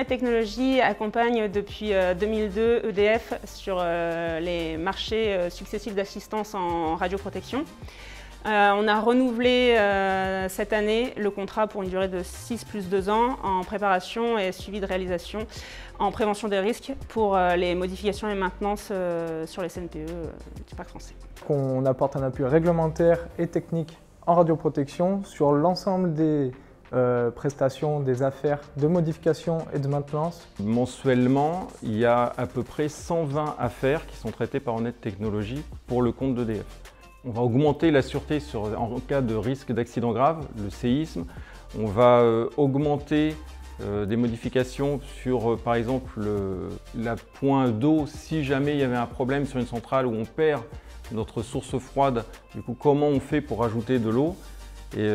Technologies accompagne depuis 2002 EDF sur les marchés successifs d'assistance en radioprotection. On a renouvelé cette année le contrat pour une durée de 6 + 2 ans en préparation et suivi de réalisation en prévention des risques pour les modifications et maintenances sur les CNPE du parc français. On apporte un appui réglementaire et technique en radioprotection sur l'ensemble des prestations, des affaires de modification et de maintenance. Mensuellement, il y a à peu près 120 affaires qui sont traitées par Honnête Technologies pour le compte d'EDF. On va augmenter la sûreté en cas de risque d'accident grave, le séisme. On va augmenter des modifications sur, par exemple, la pointe d'eau. Si jamais il y avait un problème sur une centrale où on perd notre source froide, du coup, comment on fait pour ajouter de l'eau? Et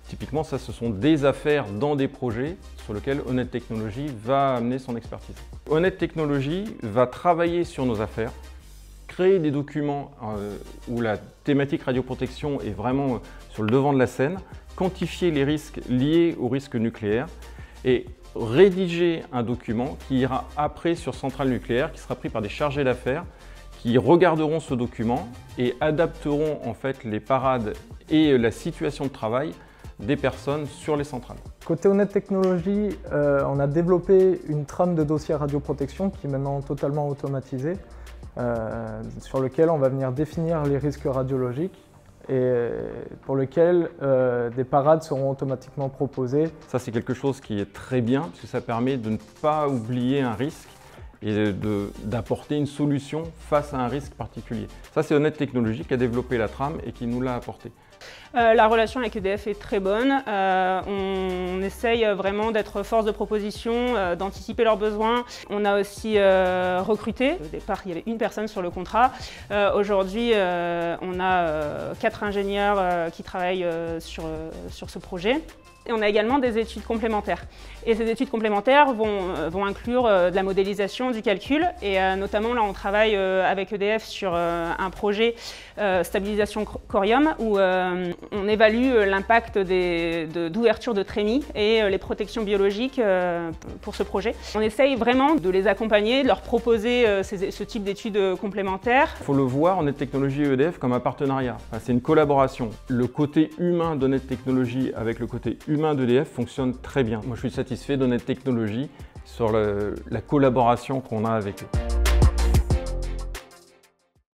typiquement, ça, ce sont des affaires dans des projets sur lesquels Honnête Technologies va amener son expertise. Honnête Technologies va travailler sur nos affaires, créer des documents où la thématique radioprotection est vraiment sur le devant de la scène, quantifier les risques liés au risque nucléaire et rédiger un document qui ira après sur centrale nucléaire, qui sera pris par des chargés d'affaires qui regarderont ce document et adapteront en fait les parades et la situation de travail des personnes sur les centrales. Côté Honnête Technologies, on a développé une trame de dossier radioprotection qui est maintenant totalement automatisée, sur lequel on va venir définir les risques radiologiques et pour lequel des parades seront automatiquement proposées. Ça, c'est quelque chose qui est très bien parce que ça permet de ne pas oublier un risque et d'apporter une solution face à un risque particulier. Ça, c'est Honnête Technologies qui a développé la trame et qui nous l'a apporté. La relation avec EDF est très bonne. On essaye vraiment d'être force de proposition, d'anticiper leurs besoins. On a aussi recruté. Au départ, il y avait une personne sur le contrat. Aujourd'hui, on a 4 ingénieurs qui travaillent sur ce projet. Et on a également des études complémentaires. Et ces études complémentaires vont inclure de la modélisation, du calcul. Et notamment, là, on travaille avec EDF sur un projet stabilisation corium où on évalue l'impact d'ouverture de trémies et les protections biologiques pour ce projet. On essaye vraiment de les accompagner, de leur proposer ce type d'études complémentaires. Il faut le voir, Honnête Technologies et EDF, comme un partenariat. Enfin, c'est une collaboration. Le côté humain d'Honnête Technologies avec le côté humain d'EDF fonctionne très bien. Moi, je suis satisfait d'Honnête Technologies sur la collaboration qu'on a avec eux.